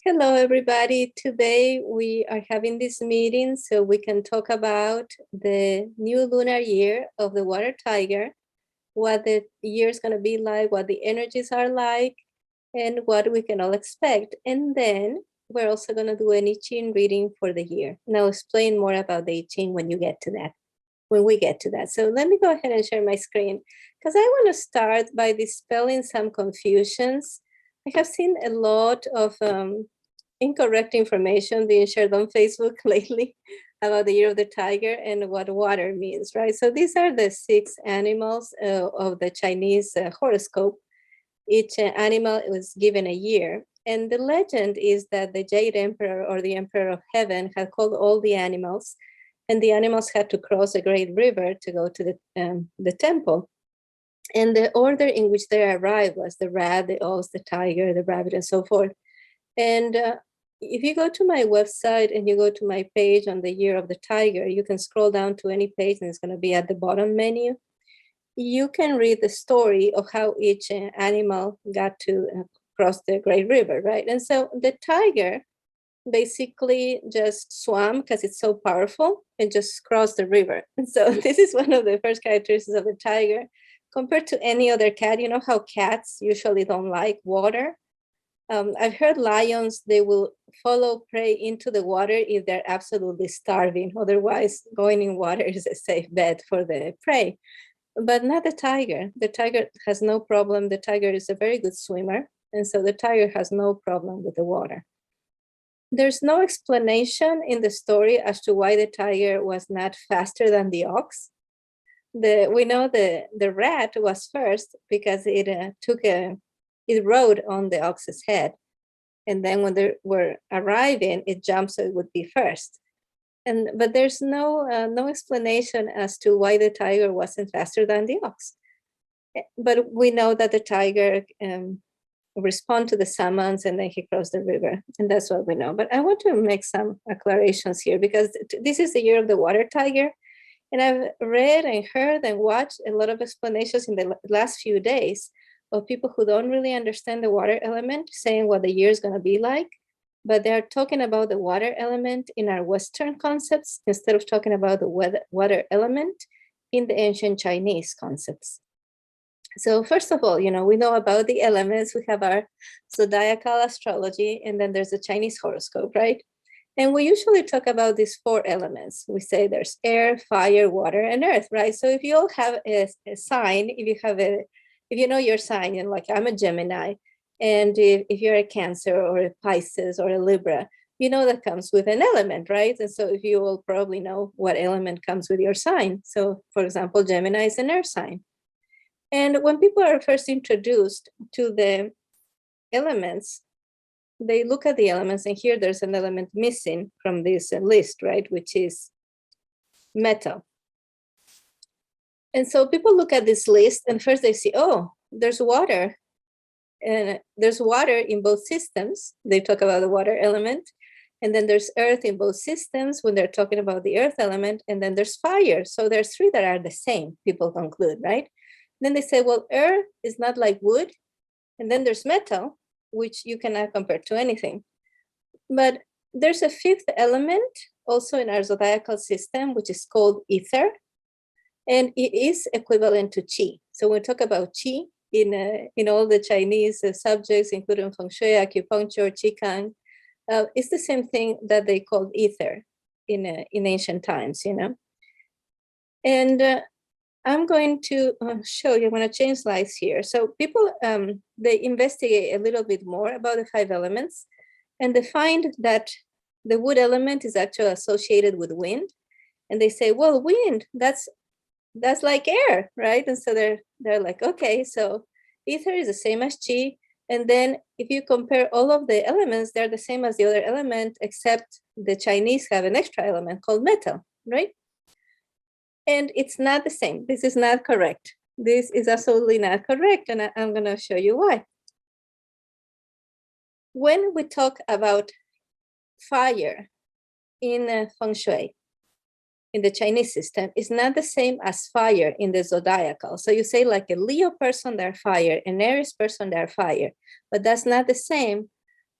Hello, everybody. Today we are having this meeting so we can talk about the new lunar year of the water tiger, what the year is going to be like, what the energies are like, and what we can all expect. And then we're also going to do an I-Ching reading for the year. And I'll explain more about the I-Ching when we get to that. So let me go ahead and share my screen because I want to start by dispelling some confusions. I have seen a lot of incorrect information being shared on Facebook lately about the year of the tiger and what water means, right? So these are the 6 animals of the Chinese horoscope. Each animal was given a year. And the legend is that the Jade Emperor or the Emperor of Heaven had called all the animals, and the animals had to cross a great river to go to the temple. And the order in which they arrived was the rat, the ox, the tiger, the rabbit, and so forth. And if you go to my website and you go to my page on the year of the tiger, you can scroll down to any page and it's going to be at the bottom menu. You can read the story of how each animal got to cross the great river, right? And so the tiger basically just swam because it's so powerful and just crossed the river. And so this is one of the first characteristics of the tiger compared to any other cat. You know how cats usually don't like water? I've heard lions, they will follow prey into the water if they're absolutely starving. Otherwise, going in water is a safe bet for the prey. But not the tiger. The tiger has no problem. The tiger is a very good swimmer. And so the tiger has no problem with the water. There's no explanation in the story as to why the tiger was not faster than the ox. We know the rat was first because it rode on the ox's head. And then when they were arriving, it jumped so it would be first. But there's no explanation as to why the tiger wasn't faster than the ox. But we know that the tiger responded to the summons and then he crossed the river. And that's what we know. But I want to make some aclarations here because this is the year of the water tiger. And I've read and heard and watched a lot of explanations in the last few days of people who don't really understand the water element saying what the year is going to be like, but they're talking about the water element in our Western concepts instead of talking about the water element in the ancient Chinese concepts. So first of all, we know about the elements. We have our zodiacal astrology, and then there's the Chinese horoscope, right? And we usually talk about these 4 elements. We say there's air, fire, water, and earth, right? So if you all have a sign, if you know your sign, and like I'm a Gemini, and if you're a Cancer or a Pisces or a Libra, you know that comes with an element, right? And so if you will probably know what element comes with your sign. So for example, Gemini is an earth sign. And when people are first introduced to the elements, they look at the elements, and here there's an element missing from this list, right? Which is metal. And so people look at this list and first they see, oh, there's water. And there's water in both systems. They talk about the water element. And then there's earth in both systems when they're talking about the earth element. And then there's fire. So there's 3 that are the same, people conclude, right? Then they say, well, earth is not like wood. And then there's metal, which you cannot compare to anything. But there's a 5th element also in our zodiacal system, which is called ether. And it is equivalent to qi. So when we talk about qi in all the Chinese subjects, including feng shui, acupuncture, qigong, it's the same thing that they called ether in ancient times, And I'm going to show you. I'm going to change slides here. So people, they investigate a little bit more about the 5 elements, and they find that the wood element is actually associated with wind. And they say, well, wind, that's like air, right? And so they're like, okay, so ether is the same as qi. And then if you compare all of the elements, they're the same as the other element, except the Chinese have an extra element called metal, right? And it's not the same. This is not correct. This is absolutely not correct. And I'm going to show you why. When we talk about fire in feng shui, in the Chinese system, is not the same as fire in the zodiacal. So you say like a Leo person, they're fire, an Aries person, they're fire, but that's not the same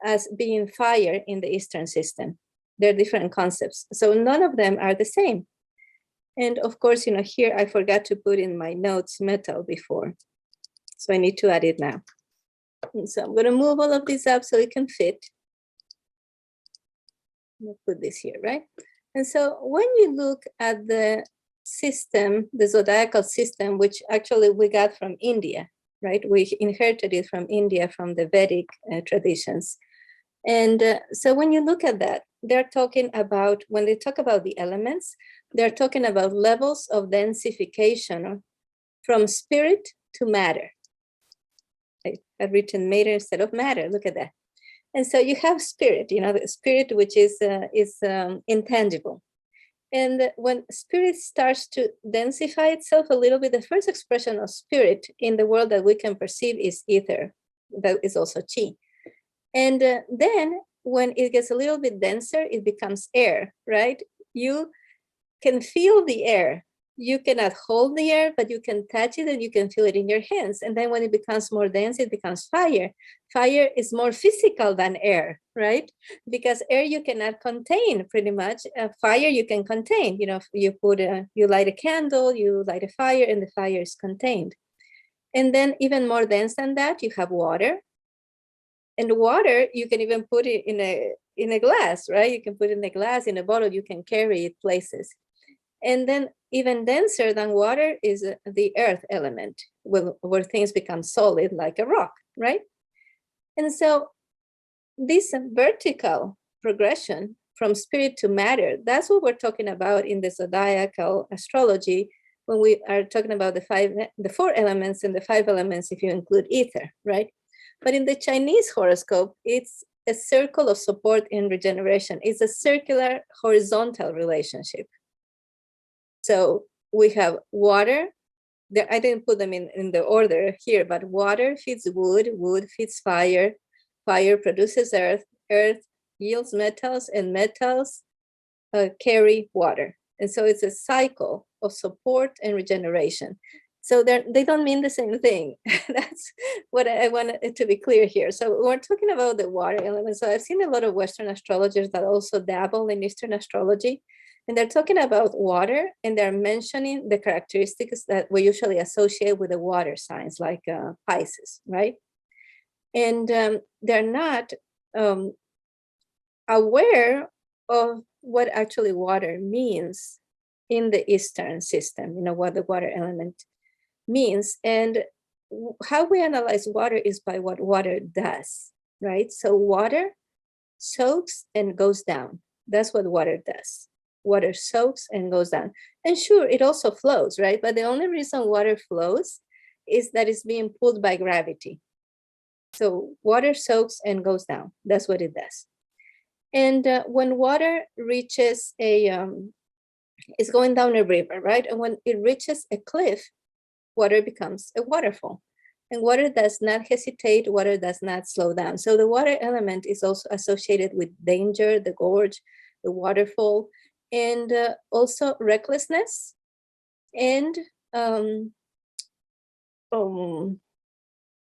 as being fire in the Eastern system. They're different concepts. So none of them are the same. And of course, here I forgot to put in my notes metal before. So I need to add it now. And so I'm going to move all of these up so it can fit. I'll put this here, right? And so when you look at the system, the zodiacal system, which actually we got from India, right? We inherited it from India, from the Vedic traditions. And so when you look at that, they're talking about, when they talk about the elements, they're talking about levels of densification from spirit to matter. I've written matter instead of matter, look at that. And so you have spirit, the spirit which is intangible. And when spirit starts to densify itself a little bit, the first expression of spirit in the world that we can perceive is ether. That is also chi. And then when it gets a little bit denser, it becomes air, right? You can feel the air. You cannot hold the air, but you can touch it and you can feel it in your hands. And then when it becomes more dense, it becomes fire. Fire is more physical than air, right? Because air you cannot contain pretty much. Fire you can contain. You light a candle, you light a fire, and the fire is contained. And then even more dense than that, you have water. And water, you can even put it in a glass, right? You can put it in a glass, in a bottle, you can carry it places. And then even denser than water is the earth element, where things become solid like a rock, right? And so this vertical progression from spirit to matter, that's what we're talking about in the zodiacal astrology when we are talking about the 4 elements and the 5 elements if you include ether, right? But in the Chinese horoscope, it's a circle of support and regeneration. It's a circular horizontal relationship. So we have water. I didn't put them in the order here, but water feeds wood, wood feeds fire, fire produces earth, earth yields metals, and metals carry water. And so it's a cycle of support and regeneration. So they don't mean the same thing. That's what I want it to be clear here. So we're talking about the water element. So I've seen a lot of Western astrologers that also dabble in Eastern astrology. And they're talking about water, and they're mentioning the characteristics that we usually associate with the water signs, like Pisces, right? And they're not aware of what actually water means in the Eastern system, what the water element means. And how we analyze water is by what water does, right? So water soaks and goes down. That's what water does. Water soaks and goes down. And sure, it also flows, right? But the only reason water flows is that it's being pulled by gravity. So water soaks and goes down. That's what it does. And when water reaches it's going down a river, right? And when it reaches a cliff, water becomes a waterfall. And water does not hesitate, water does not slow down. So the water element is also associated with danger, the gorge, the waterfall, and also recklessness and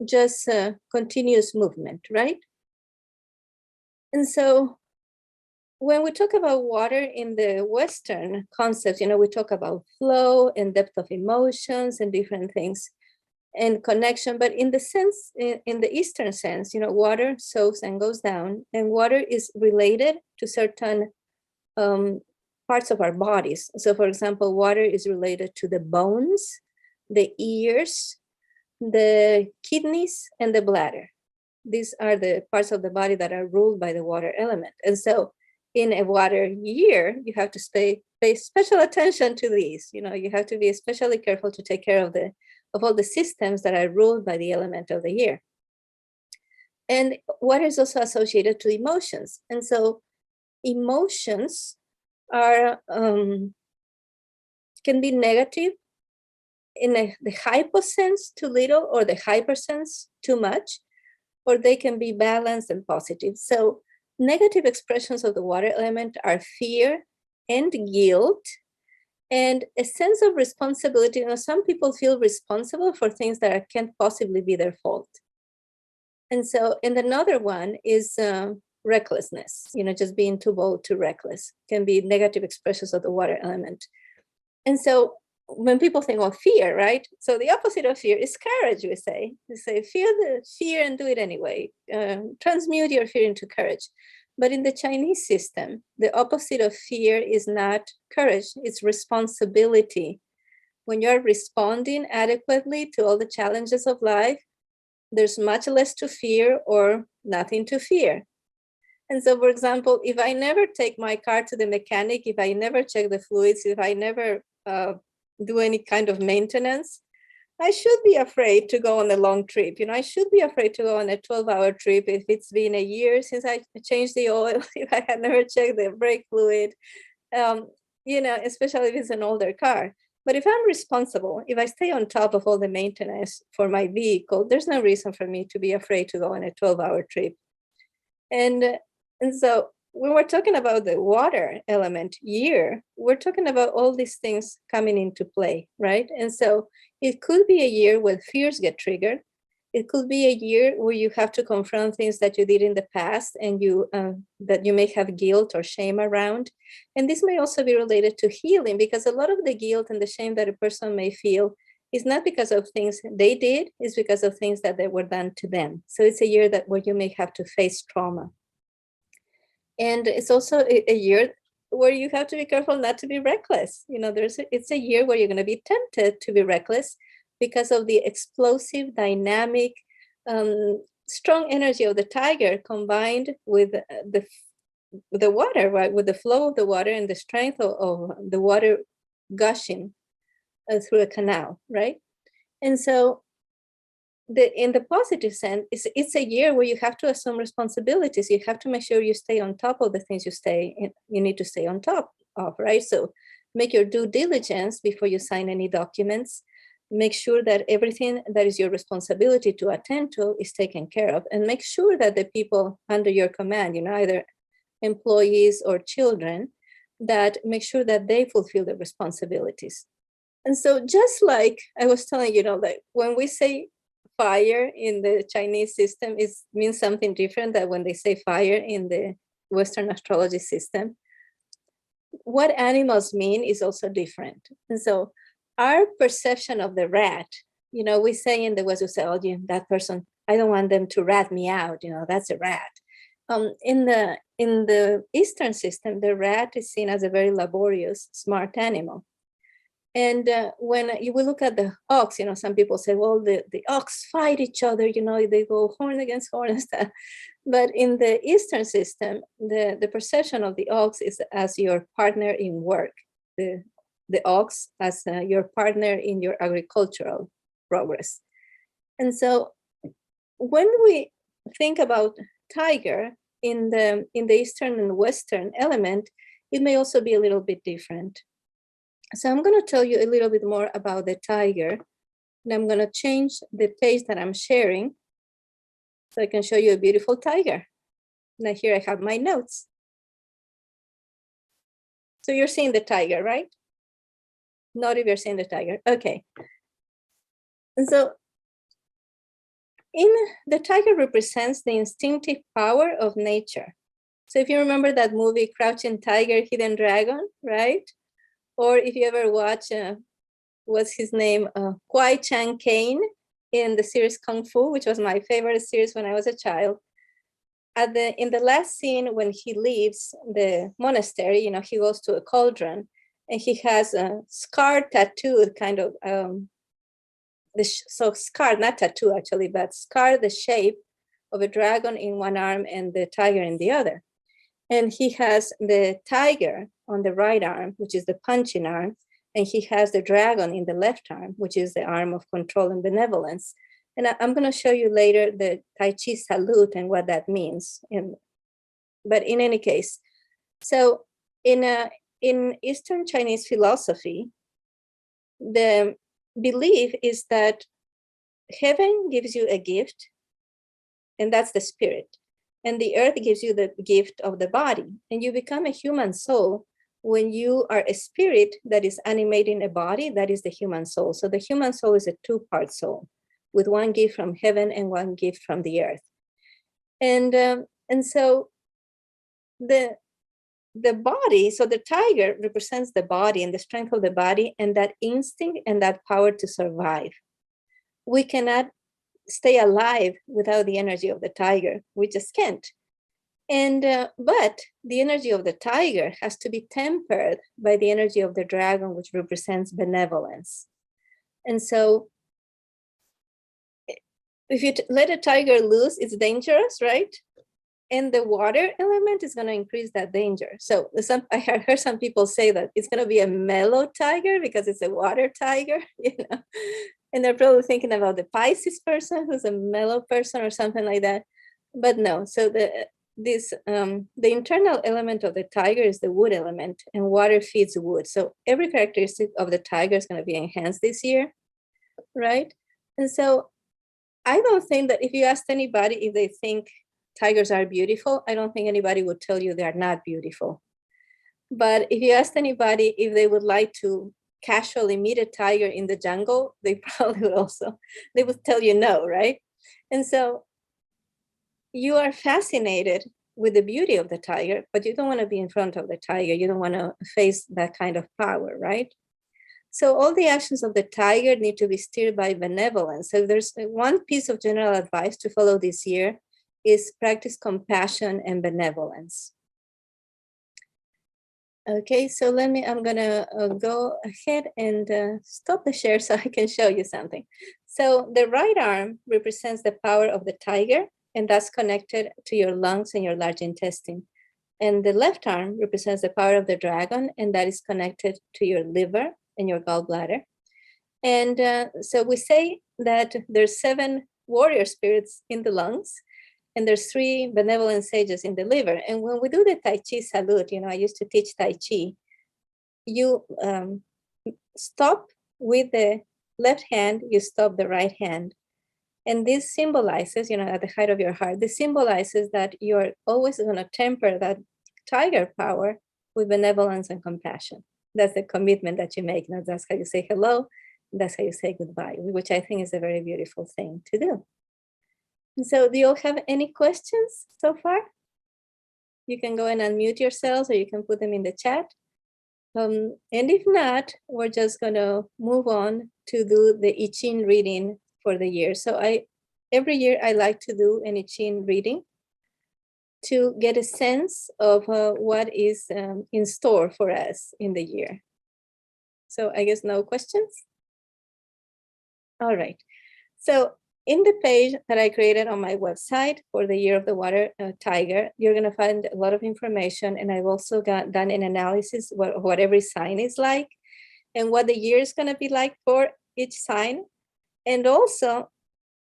just continuous movement, right? And so when we talk about water in the Western concepts, we talk about flow and depth of emotions and different things and connection. But in the sense, in the Eastern sense, water soaks and goes down, and water is related to certain parts of our bodies. So for example, water is related to the bones, the ears, the kidneys, and the bladder. These are the parts of the body that are ruled by the water element. And so in a water year, you have to pay special attention to these. You have to be especially careful to take care of all the systems that are ruled by the element of the year. And water is also associated to emotions. And so emotions are can be negative in the hyposense too little or the hypersense too much, or they can be balanced and positive. So negative expressions of the water element are fear and guilt and a sense of responsibility. Some people feel responsible for things that can't possibly be their fault. And so, and another one is recklessness, just being too bold, too reckless, can be negative expressions of the water element. And so when people think of fear, right? So the opposite of fear is courage, we say. We say, feel the fear and do it anyway. Transmute your fear into courage. But in the Chinese system, the opposite of fear is not courage, it's responsibility. When you're responding adequately to all the challenges of life, there's much less to fear or nothing to fear. And so, for example, if I never take my car to the mechanic, if I never check the fluids, if I never do any kind of maintenance, I should be afraid to go on a long trip. I should be afraid to go on a 12-hour trip if it's been a year since I changed the oil, if I had never checked the brake fluid, especially if it's an older car. But if I'm responsible, if I stay on top of all the maintenance for my vehicle, there's no reason for me to be afraid to go on a 12-hour trip. And so when we're talking about the water element year, we're talking about all these things coming into play, right? And so it could be a year where fears get triggered. It could be a year where you have to confront things that you did in the past and that you may have guilt or shame around. And this may also be related to healing, because a lot of the guilt and the shame that a person may feel is not because of things they did, it's because of things that they were done to them. So it's a year where you may have to face trauma. And it's also a year where you have to be careful not to be reckless. It's a year where you're going to be tempted to be reckless because of the explosive, dynamic, strong energy of the tiger combined with the water, right? With the flow of the water and the strength of the water gushing through a canal, right? And so in the positive sense, it's a year where you have to assume responsibilities. You have to make sure you stay on top of the things you need to stay on top of, right? So make your due diligence before you sign any documents. Make sure that everything that is your responsibility to attend to is taken care of, and make sure that the people under your command, either employees or children, that make sure that they fulfill their responsibilities. And so just like I was telling you, like when we say fire in the Chinese system, it means something different than when they say fire in the Western astrology system. What animals mean is also different. And so our perception of the rat, we say in the West, we say, oh, that person, I don't want them to rat me out, that's a rat. In the Eastern system, the rat is seen as a very laborious, smart animal. And when you will look at the ox, some people say, well, the ox fight each other, they go horn against horn and stuff. But in the Eastern system, the perception of the ox is as your partner in work, the ox as your partner in your agricultural progress. And so when we think about tiger in the Eastern and Western element, it may also be a little bit different. So I'm going to tell you a little bit more about the tiger, and I'm going to change the page that I'm sharing so I can show you a beautiful tiger. Now here I have my notes. So you're seeing the tiger, right? Not if you're seeing the tiger. Okay. And so the tiger represents the instinctive power of nature. So if you remember that movie, Crouching Tiger, Hidden Dragon, right? Or if you ever watch, what's his name, Kwai Chang Caine in the series Kung Fu, which was my favorite series when I was a child. In the last scene, when he leaves the monastery, he goes to a cauldron, and he has a scar tattooed, kind of, so scarred, not tattoo actually, but scarred the shape of a dragon in one arm and the tiger in the other. And he has the tiger on the right arm, which is the punching arm, and he has the dragon in the left arm, which is the arm of control and benevolence. And I'm going to show you later the Tai Chi salute and what that means. But in any case, so in Eastern Chinese philosophy, the belief is that heaven gives you a gift, and that's the spirit. And the earth gives you the gift of the body. And you become a human soul when you are a spirit that is animating a body, that is the human soul. So the human soul is a two-part soul with one gift from heaven and one gift from the earth. And so the body, so the tiger represents the body and the strength of the body and that instinct and that power to survive. We cannot stay alive without the energy of the tiger. We just can't. And but the energy of the tiger has to be tempered by the energy of the dragon, which represents benevolence. And so if you let a tiger loose, it's dangerous, right? And the water element is going to increase that danger. So I heard some people say that it's going to be a mellow tiger because it's a water tiger, you know. And they're probably thinking about the Pisces person who's a mellow person or something like that. But no, so the internal element of the tiger is the wood element, and water feeds wood. So every characteristic of the tiger is going to be enhanced this year, right? And so I don't think that if you asked anybody if they think tigers are beautiful, I don't think anybody would tell you they are not beautiful. But if you asked anybody if they would like to casually meet a tiger in the jungle, they probably they would tell you no, right? And so you are fascinated with the beauty of the tiger, but you don't want to be in front of the tiger. You don't want to face that kind of power, right? So all the actions of the tiger need to be steered by benevolence. So there's one piece of general advice to follow this year is practice compassion and benevolence. Okay, so I'm gonna go ahead and stop the share so I can show you something. So the right arm represents the power of the tiger, and that's connected to your lungs and your large intestine. And the left arm represents the power of the dragon, and that is connected to your liver and your gallbladder. And so we say that there's 7 warrior spirits in the lungs, and there's 3 benevolent sages in the liver. And when we do the Tai Chi salute, you know, I used to teach Tai Chi, you stop with the left hand, you stop the right hand. And this symbolizes, you know, at the height of your heart, this symbolizes that you're always going to temper that tiger power with benevolence and compassion. That's the commitment that you make. Now, that's how you say hello. That's how you say goodbye, which I think is a very beautiful thing to do. So do you all have any questions so far? You can go and unmute yourselves, or you can put them in the chat. And if not, we're just going to move on to do the I-Ching reading for the year. So every year I like to do an I-Ching reading to get a sense of what is in store for us in the year. So I guess no questions? All right. So in the page that I created on my website for the Year of the Water Tiger, you're going to find a lot of information. And I've also done an analysis of what every sign is like and what the year is going to be like for each sign. And also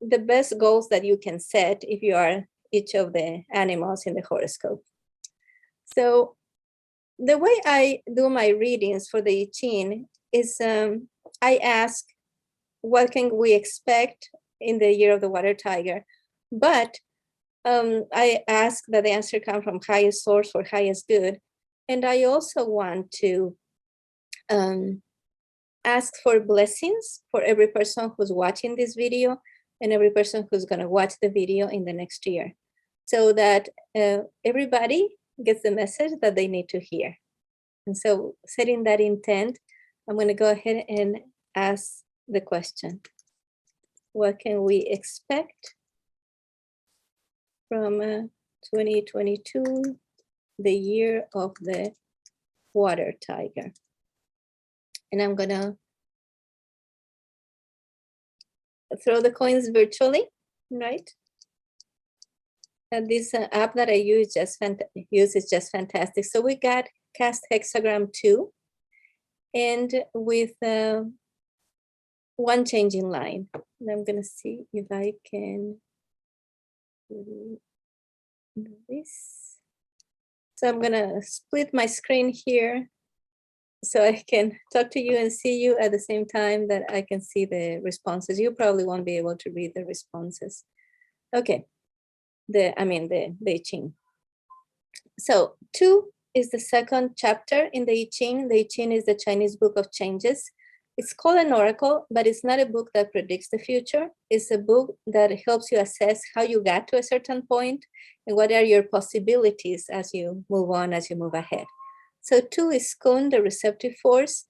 the best goals that you can set if you are each of the animals in the horoscope. So the way I do my readings for the I-Ching is I ask, what can we expect in the Year of the Water Tiger? But I ask that the answer come from highest source for highest good. And I also want to ask for blessings for every person who's watching this video and every person who's going to watch the video in the next year, so that everybody gets the message that they need to hear. And so setting that intent, I'm going to go ahead and ask the question. What can we expect from 2022, the Year of the Water Tiger? And I'm gonna throw the coins virtually, right? And this app that I use is just fantastic. So we got Cast Hexagram 2, and with one changing line. And I'm gonna see if I can do this. So I'm gonna split my screen here so I can talk to you and see you at the same time that I can see the responses. You probably won't be able to read the responses. Okay, the I-Ching. So 2 is the second chapter in the I-Ching. The I-Ching is the Chinese Book of Changes. It's called an oracle, but it's not a book that predicts the future. It's a book that helps you assess how you got to a certain point and what are your possibilities as you move on, as you move ahead. So 2 is Kun, the receptive force.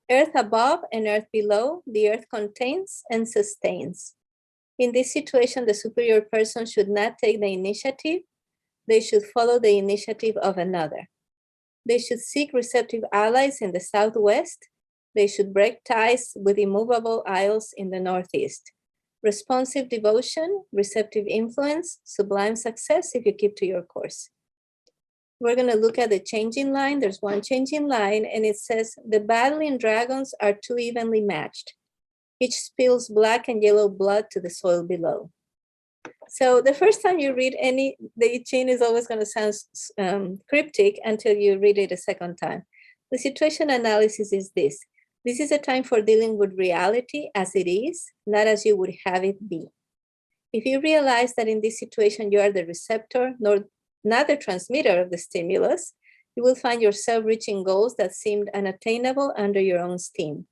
Earth above and earth below, the earth contains and sustains. In this situation, the superior person should not take the initiative. They should follow the initiative of another. They should seek receptive allies in the southwest. They should break ties with immovable isles in the northeast. Responsive devotion, receptive influence, sublime success if you keep to your course. We're going to look at the changing line. There's one changing line, and it says, the battling dragons are too evenly matched. Each spills black and yellow blood to the soil below. So the first time you read the I-Ching is always going to sound cryptic until you read it a second time. The situation analysis is this. This is a time for dealing with reality as it is, not as you would have it be. If you realize that in this situation you are the receptor, not the transmitter of the stimulus, you will find yourself reaching goals that seemed unattainable under your own steam.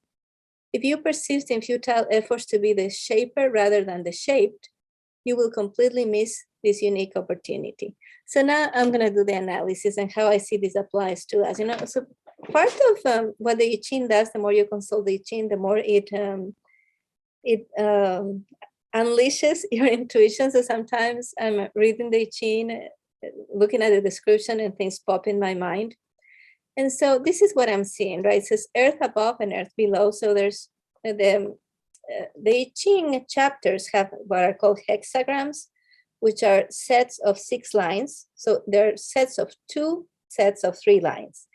If you persist in futile efforts to be the shaper rather than the shaped, you will completely miss this unique opportunity. So now I'm going to do the analysis and how I see this applies to us. So part of what the I-Ching does, the more you consult the I-Ching, the more it unleashes your intuition. So sometimes I'm reading the I-Ching, looking at the description, and things pop in my mind. And so this is what I'm seeing, right? It says earth above and earth below. So there's the I-Ching chapters have what are called hexagrams, which are sets of 6 lines. So they're sets of 2 sets of 3 lines,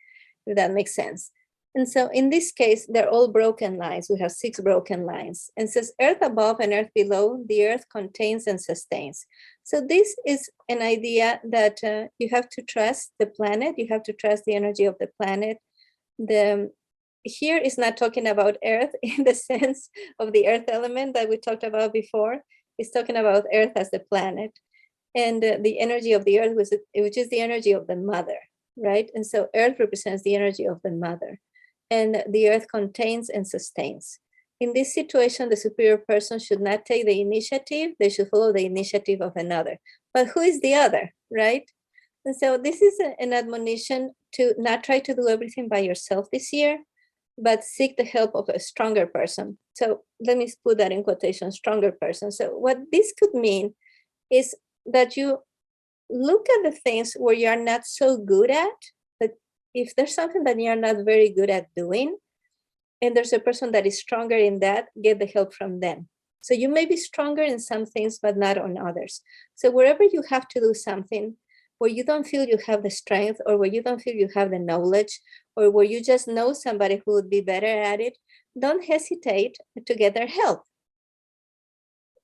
if that makes sense. And so in this case, they're all broken lines. We have 6 broken lines. And it says earth above and earth below, the earth contains and sustains. So this is an idea that you have to trust the planet. You have to trust the energy of the planet. Here is not talking about earth in the sense of the earth element that we talked about before. It's talking about earth as the planet and the energy of the earth, which is the energy of the mother, right? And so earth represents the energy of the mother, and the earth contains and sustains. In this situation, the superior person should not take the initiative. They should follow the initiative of another. But who is the other, right? And so this is an admonition to not try to do everything by yourself this year, but seek the help of a stronger person. So let me put that in quotation, stronger person. So what this could mean is that you look at the things where you're not so good at, but if there's something that you're not very good at doing, and there's a person that is stronger in that, get the help from them. So you may be stronger in some things, but not on others. So wherever you have to do something, where you don't feel you have the strength, or where you don't feel you have the knowledge, or where you just know somebody who would be better at it, don't hesitate to get their help.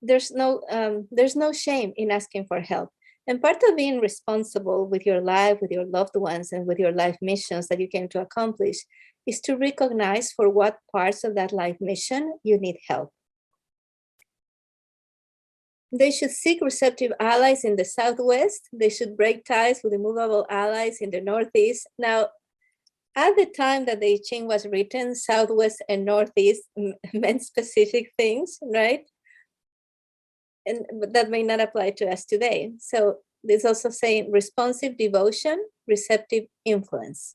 There's no shame in asking for help. And part of being responsible with your life, with your loved ones, and with your life missions that you came to accomplish is to recognize for what parts of that life mission you need help. They should seek receptive allies in the southwest. They should break ties with immovable allies in the northeast. Now, at the time that the I-Ching was written, southwest and northeast meant specific things, right? And that may not apply to us today. So there's also saying responsive devotion, receptive influence.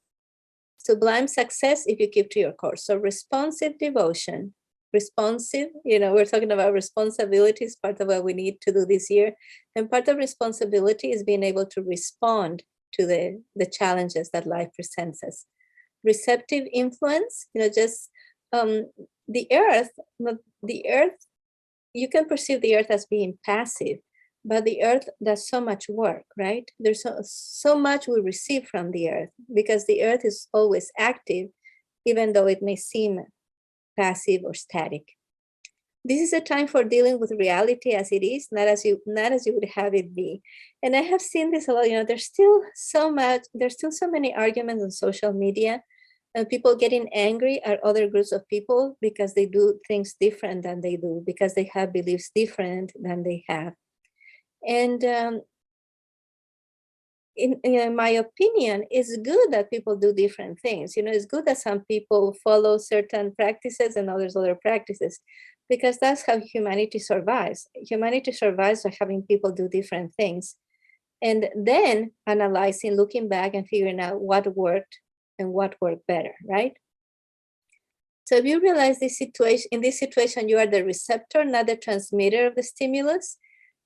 Sublime success if you keep to your course. So responsive devotion, responsive, we're talking about responsibilities, part of what we need to do this year. And part of responsibility is being able to respond to the challenges that life presents us. Receptive influence, just the earth, you can perceive the earth as being passive, but the earth does so much work, right? There's so much we receive from the earth because the earth is always active, even though it may seem passive or static. This is a time for dealing with reality as it is, not as you would have it be. And I have seen this a lot. There's still so many arguments on social media and people getting angry at other groups of people because they do things different than they do, because they have beliefs different than they have. And in my opinion, it's good that people do different things. It's good that some people follow certain practices and others other practices, because that's how humanity survives. Humanity survives by having people do different things, and then analyzing, looking back and figuring out what worked and what worked better, right? So if you realize in this situation, you are the receptor, not the transmitter of the stimulus,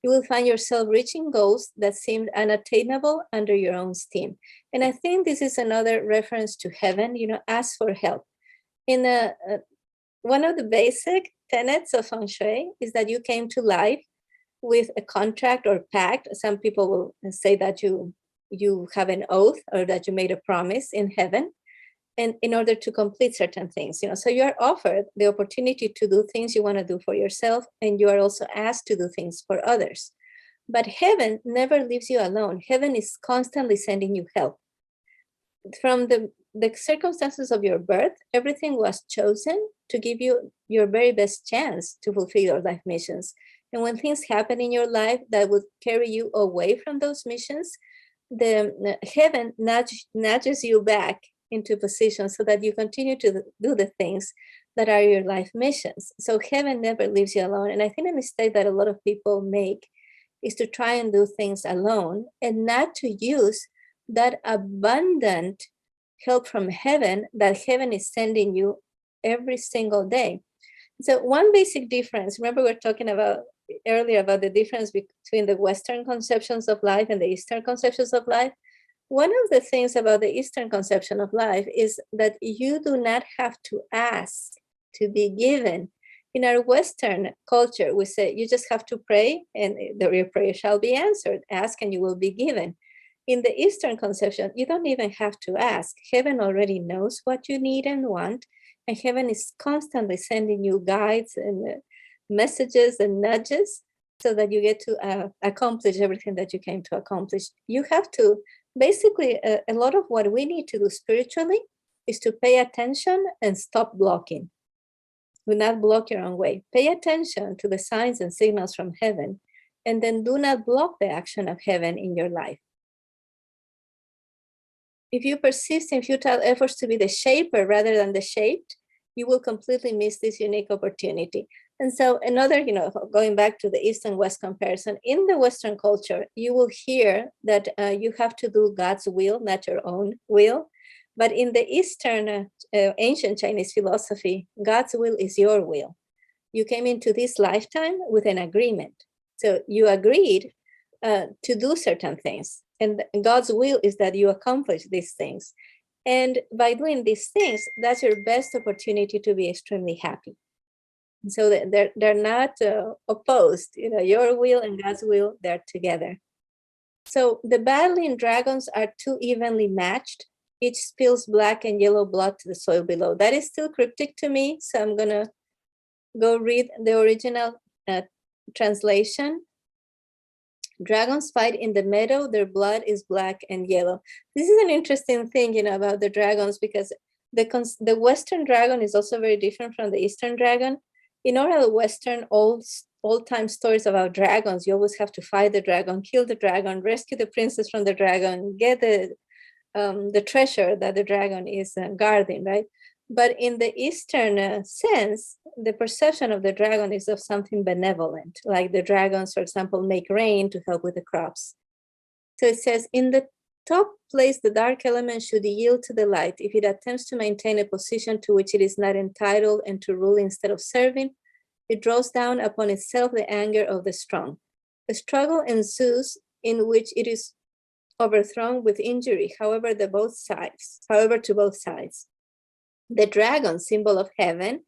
you will find yourself reaching goals that seemed unattainable under your own steam. And I think this is another reference to heaven, ask for help. One of the basic tenets of feng shui is that you came to life with a contract or pact. Some people will say that you have an oath or that you made a promise in heaven, and in order to complete certain things. So you are offered the opportunity to do things you want to do for yourself, and you are also asked to do things for others. But heaven never leaves you alone. Heaven is constantly sending you help. From the circumstances of your birth, everything was chosen to give you your very best chance to fulfill your life missions. And when things happen in your life that would carry you away from those missions, the heaven nudges you back into position so that you continue to do the things that are your life missions. So heaven never leaves you alone. And I think a mistake that a lot of people make is to try and do things alone and not to use that abundant help from heaven that heaven is sending you every single day. So one basic difference, remember we were talking about earlier about the difference between the Western conceptions of life and the Eastern conceptions of life. One of the things about the Eastern conception of life is that you do not have to ask to be given. In our Western culture, we say you just have to pray and your prayer shall be answered. Ask and you will be given. In the Eastern conception, you don't even have to ask. Heaven already knows what you need and want, and heaven is constantly sending you guides and messages and nudges so that you get to accomplish everything that you came to accomplish. You have to, basically, a lot of what we need to do spiritually is to pay attention and stop blocking. Do not block your own way. Pay attention to the signs and signals from heaven, and then do not block the action of heaven in your life. If you persist in futile efforts to be the shaper rather than the shaped, you will completely miss this unique opportunity. And so another, going back to the East and West comparison, in the Western culture, you will hear that you have to do God's will, not your own will. But in the Eastern ancient Chinese philosophy, God's will is your will. You came into this lifetime with an agreement. So you agreed to do certain things. And God's will is that you accomplish these things. And by doing these things, that's your best opportunity to be extremely happy. So they're not opposed. Your will and God's will, they're together. So the battling dragons are too evenly matched. Each spills black and yellow blood to the soil below. That is still cryptic to me. So I'm going to go read the original translation. Dragons fight in the meadow. Their blood is black and yellow. This is an interesting thing, about the dragons, because the Western dragon is also very different from the Eastern dragon. In all Western old-time stories about dragons, you always have to fight the dragon, kill the dragon, rescue the princess from the dragon, get the treasure that the dragon is guarding, right? But in the Eastern sense, the perception of the dragon is of something benevolent, like the dragons, for example, make rain to help with the crops. So it says, in the top place, the dark element should yield to the light if it attempts to maintain a position to which it is not entitled and to rule instead of serving. It draws down upon itself the anger of the strong. A struggle ensues in which it is overthrown with injury, however, to both sides. The dragon, symbol of heaven,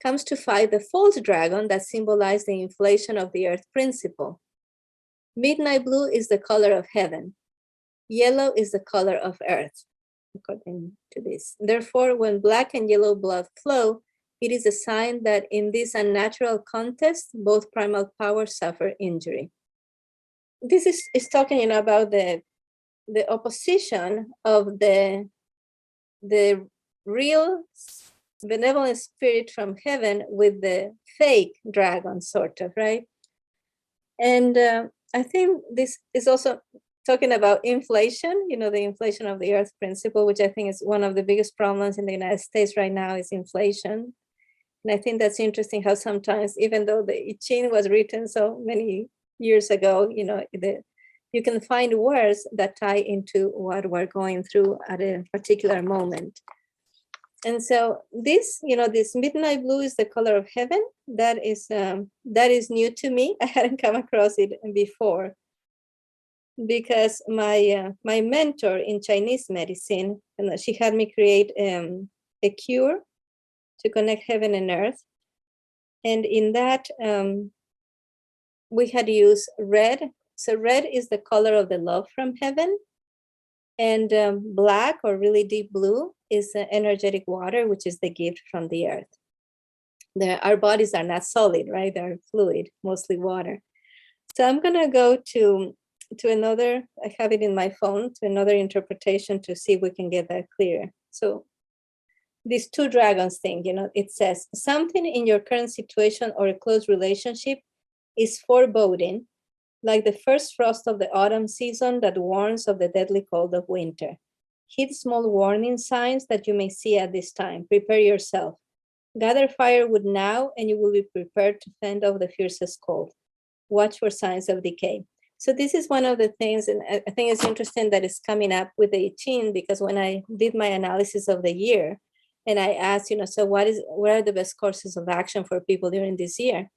comes to fight the false dragon that symbolizes the inflation of the earth principle. Midnight blue is the color of heaven. Yellow is the color of earth, according to this. Therefore, when black and yellow blood flow, it is a sign that in this unnatural contest, both primal powers suffer injury. This is talking about the opposition of the real benevolent spirit from heaven with the fake dragon, sort of, right? And I think this is also talking about inflation, the inflation of the earth principle, which I think is one of the biggest problems in the United States right now is inflation. And I think that's interesting how sometimes, even though the I-Ching was written so many years ago, you can find words that tie into what we're going through at a particular moment. And so this, this midnight blue is the color of heaven. That is new to me. I hadn't come across it before, because my mentor in Chinese medicine, she had me create a cure to connect heaven and earth. And in that, we had used red. So red is the color of the love from heaven. And black, or really deep blue, is energetic water, which is the gift from the earth. Our bodies are not solid, right? They're fluid, mostly water. So I'm going to go to another, I have it in my phone, to another interpretation to see if we can get that clear. So these two dragons thing, it says, something in your current situation or a close relationship is foreboding, like the first frost of the autumn season that warns of the deadly cold of winter. Heed small warning signs that you may see at this time. Prepare yourself. Gather firewood now, and you will be prepared to fend off the fiercest cold. Watch for signs of decay. So this is one of the things, and I think it's interesting that it's coming up with the I-Ching, because when I did my analysis of the year, and I asked, so what are the best courses of action for people during this year?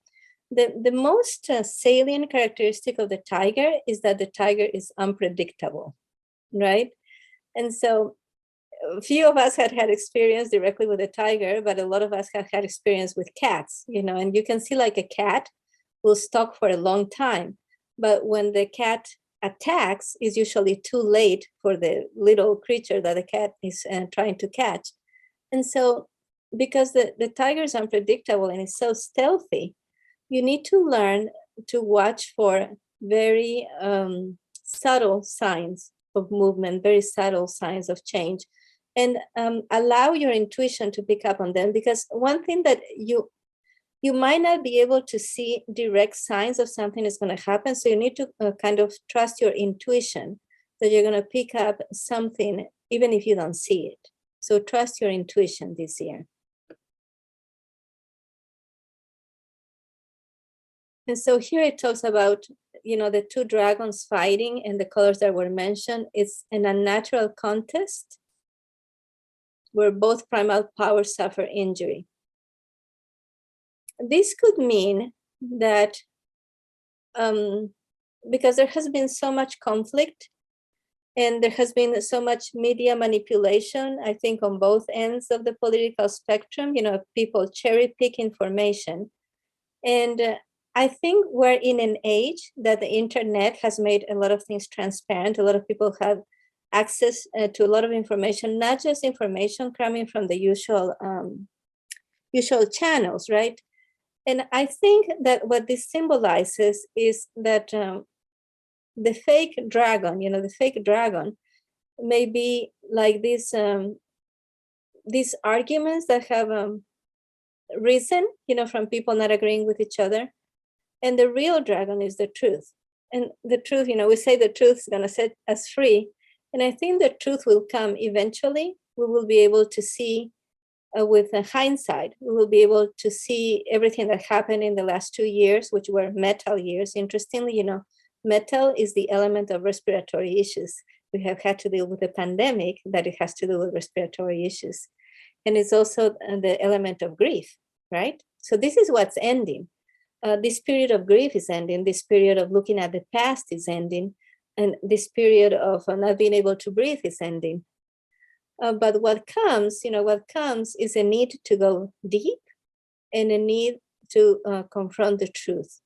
The most salient characteristic of the tiger is that the tiger is unpredictable, right? And so a few of us had experience directly with a tiger, but a lot of us have had experience with cats, and you can see like a cat will stalk for a long time. But when the cat attacks, it's usually too late for the little creature that the cat is trying to catch. And so because the tiger is unpredictable and it's so stealthy, you need to learn to watch for very subtle signs of movement, very subtle signs of change, and allow your intuition to pick up on them. Because one thing that you might not be able to see direct signs of something is going to happen. So you need to kind of trust your intuition that you're going to pick up something, even if you don't see it. So trust your intuition this year. And so here it talks about, the two dragons fighting and the colors that were mentioned. It's an unnatural contest where both primal powers suffer injury. This could mean that because there has been so much conflict and there has been so much media manipulation, I think on both ends of the political spectrum, people cherry pick information. And I think we're in an age that the internet has made a lot of things transparent. A lot of people have access to a lot of information, not just information coming from the usual channels, right? And I think that what this symbolizes is that the fake dragon, may be like these arguments that have risen, from people not agreeing with each other. And the real dragon is the truth. And the truth, we say the truth is going to set us free. And I think the truth will come eventually. We will be able to see with hindsight, we will be able to see everything that happened in the last 2 years, which were metal years. Interestingly, metal is the element of respiratory issues. We have had to deal with a pandemic that it has to do with respiratory issues. And it's also the element of grief, right? So this is what's ending. This period of grief is ending. This period of looking at the past is ending. And this period of not being able to breathe is ending. But what comes is a need to go deep and a need to confront the truth.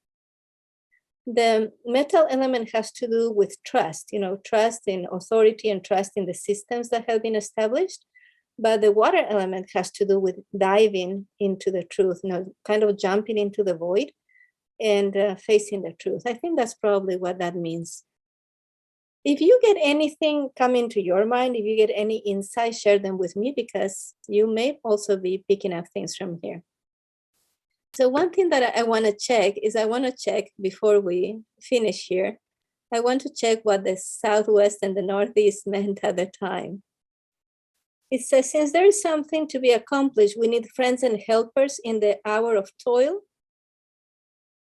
The metal element has to do with trust, trust in authority and trust in the systems that have been established. But the water element has to do with diving into the truth, kind of jumping into the void and facing the truth. I think that's probably what that means. If you get anything come into your mind, if you get any insight, share them with me, because you may also be picking up things from here. So one thing that I want to check before we finish here, I want to check what the southwest and the northeast meant at the time. It says, since there is something to be accomplished, we need friends and helpers in the hour of toil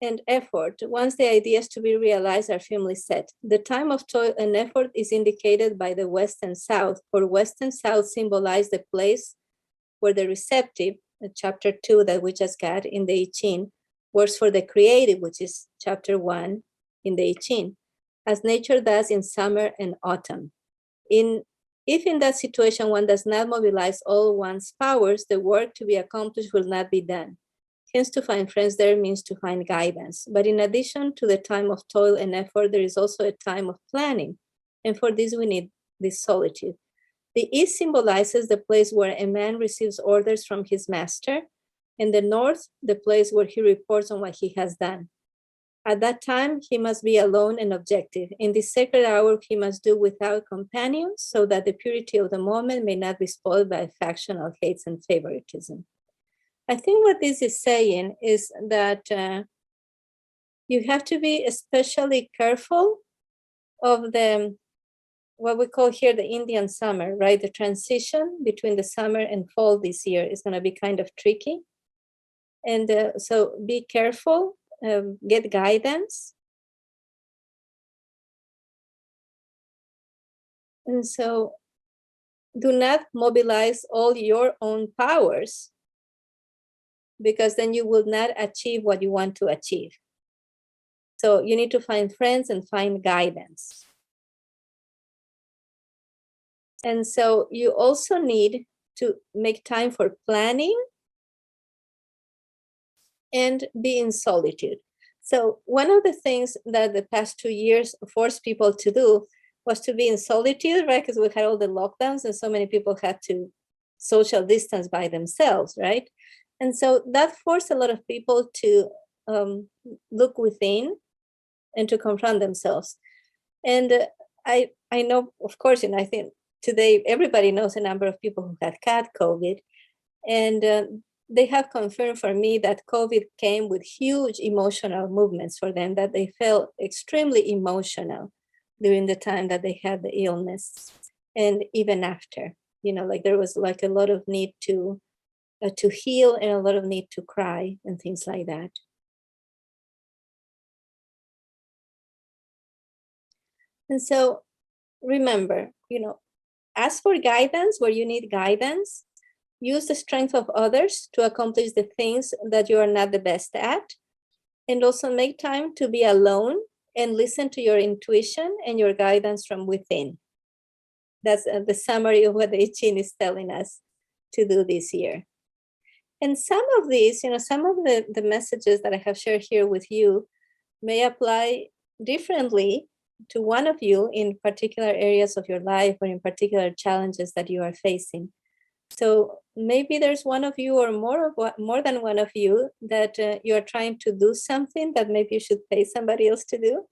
and effort. Once the ideas to be realized are firmly set, the time of toil and effort is indicated by the west and south, for west and south symbolize the place where the receptive, chapter 2 that we just got in the I-Ching, works for the creative, which is chapter 1 in the I-Ching, as nature does in summer and autumn. If in that situation one does not mobilize all one's powers, the work to be accomplished will not be done. Hence, to find friends there means to find guidance. But in addition to the time of toil and effort, there is also a time of planning. And for this, we need this solitude. The east symbolizes the place where a man receives orders from his master, and the north, the place where he reports on what he has done. At that time, he must be alone and objective. In this sacred hour, he must do without companions so that the purity of the moment may not be spoiled by factional hates and favoritism. I think what this is saying is that you have to be especially careful of what we call here the Indian summer, right? The transition between the summer and fall this year is going to be kind of tricky. And so be careful, get guidance. And so do not mobilize all your own powers, because then you will not achieve what you want to achieve. So you need to find friends and find guidance. And so you also need to make time for planning and be in solitude. So one of the things that the past 2 years forced people to do was to be in solitude, right? Because we had all the lockdowns and so many people had to social distance by themselves, right? And so that forced a lot of people to look within and to confront themselves. And I know, of course, and I think today everybody knows a number of people who have had COVID, and they have confirmed for me that COVID came with huge emotional movements for them, that they felt extremely emotional during the time that they had the illness, and even after, like there was like a lot of need to heal and a lot of need to cry and things like that. And so remember, ask for guidance where you need guidance. Use the strength of others to accomplish the things that you are not the best at. And also make time to be alone and listen to your intuition and your guidance from within. That's the summary of what the I-Ching is telling us to do this year. And some of these, some of the messages that I have shared here with you may apply differently to one of you in particular areas of your life or in particular challenges that you are facing. So maybe there's one of you or more than one of you that you are trying to do something that maybe you should pay somebody else to do,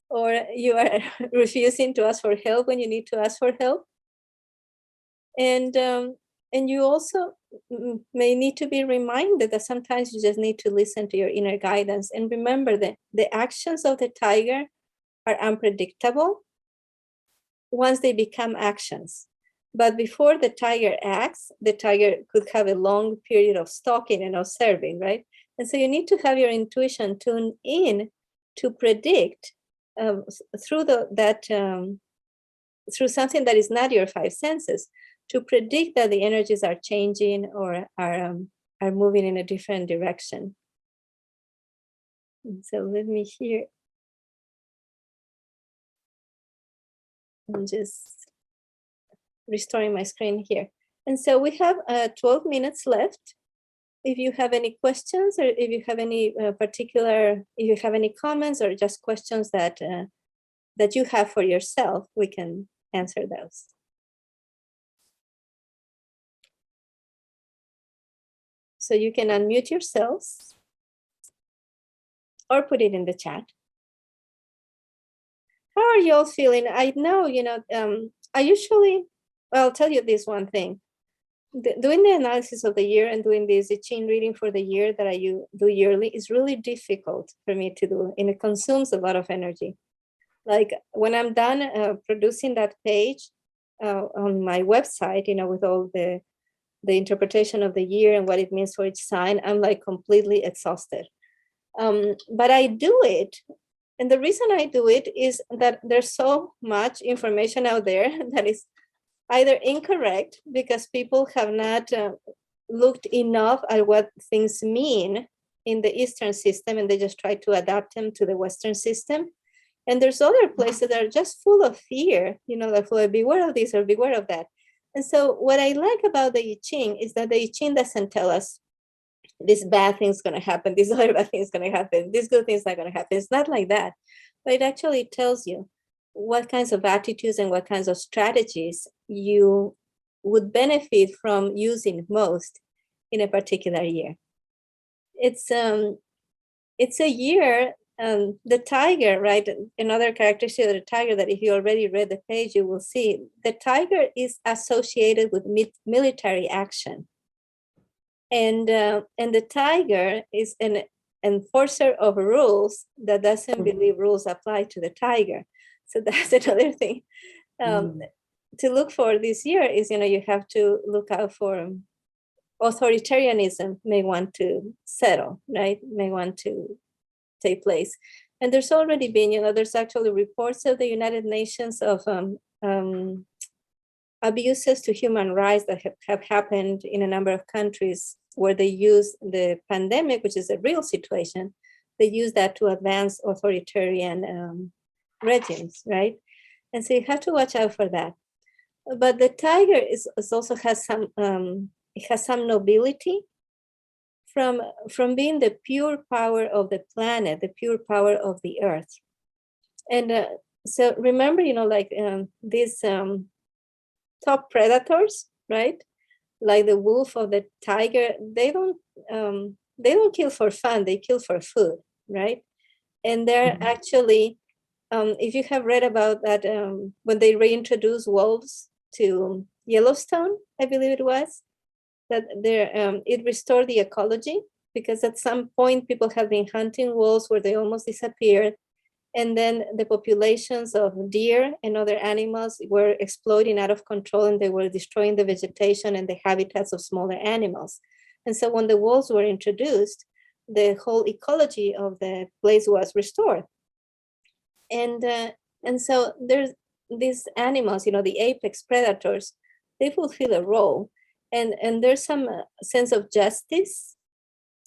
or you are refusing to ask for help when you need to ask for help. And you also may need to be reminded that sometimes you just need to listen to your inner guidance. And remember that the actions of the tiger are unpredictable once they become actions. But before the tiger acts, the tiger could have a long period of stalking and observing, right? And so you need to have your intuition tuned in to predict through something that is not your five senses, to predict that the energies are changing or are moving in a different direction. And so let me hear. I'm just restoring my screen here. And so we have 12 minutes left. If you have any questions, or if you have any if you have any comments or just questions that you have for yourself, we can answer those. So you can unmute yourselves or put it in the chat. How are you all feeling? I know, I'll tell you this one thing. Doing the analysis of the year and doing this I-Ching reading for the year that I do yearly is really difficult for me to do, and it consumes a lot of energy. Like when I'm done producing that page on my website, with all the interpretation of the year and what it means for each sign, I'm like completely exhausted. But I do it. And the reason I do it is that there's so much information out there that is either incorrect because people have not looked enough at what things mean in the Eastern system, and they just try to adapt them to the Western system. And there's other places that are just full of fear, they're full of beware of this or beware of that. And so what I like about the I-Ching is that the I-Ching doesn't tell us this bad thing's going to happen, this other bad thing's going to happen, this good thing's not going to happen. It's not like that. But it actually tells you what kinds of attitudes and what kinds of strategies you would benefit from using most in a particular year. It's a year, the tiger, right? Another characteristic of the tiger that if you already read the page, you will see the tiger is associated with military action. And the tiger is an enforcer of rules that doesn't believe rules apply to the tiger. So that's another thing to look for this year is, you have to look out for authoritarianism may want to settle, right? May want to take place. And there's already been, there's actually reports of the United Nations of abuses to human rights that have happened in a number of countries where they use the pandemic, which is a real situation, they use that to advance authoritarian regimes, right? And so you have to watch out for that. But the tiger is also has some nobility from being the pure power of the planet, the pure power of the earth. And so remember, these top predators, right? Like the wolf or the tiger, they don't kill for fun, they kill for food, right? And they're actually, if you have read about that, when they reintroduced wolves to Yellowstone, I believe it was, that it restored the ecology, because at some point people have been hunting wolves where they almost disappeared. And then the populations of deer and other animals were exploding out of control, and they were destroying the vegetation and the habitats of smaller animals. And so when the wolves were introduced, the whole ecology of the place was restored. And so there's these animals, the apex predators, they fulfill a role. And there's some sense of justice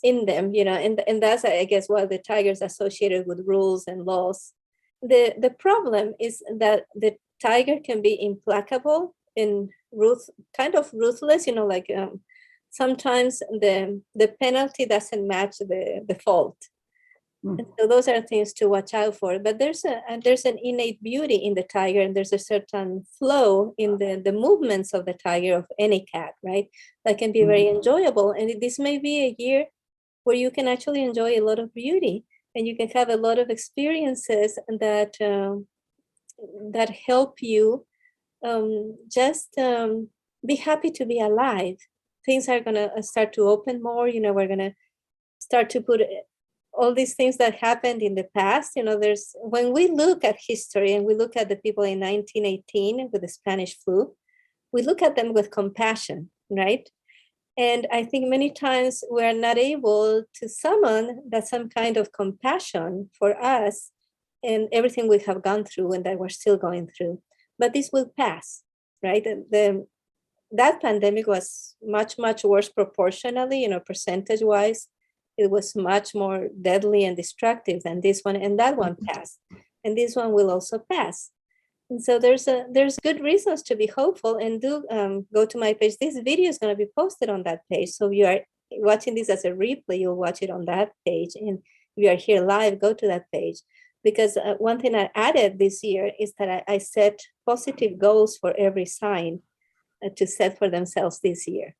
in them, and that's, I guess, why the tiger's associated with rules and laws. The problem is that the tiger can be implacable and kind of ruthless, sometimes the penalty doesn't match the fault. And so those are things to watch out for. But there's an innate beauty in the tiger, and there's a certain flow in the movements of the tiger, of any cat, right? That can be very enjoyable. And this may be a year where you can actually enjoy a lot of beauty, and you can have a lot of experiences that that help you just be happy to be alive. Things are gonna start to open more. We're gonna start to put all these things that happened in the past. There's, when we look at history and we look at the people in 1918 with the Spanish flu, we look at them with compassion, right? And I think many times we're not able to summon that some kind of compassion for us and everything we have gone through and that we're still going through. But this will pass, right? That pandemic was much, much worse proportionally, percentage-wise. It was much more deadly and destructive than this one, and that one passed. And this one will also pass. And so there's good reasons to be hopeful, and do go to my page. This video is going to be posted on that page. So if you are watching this as a replay, you'll watch it on that page. And if you are here live, go to that page. Because one thing I added this year is that I set positive goals for every sign to set for themselves this year.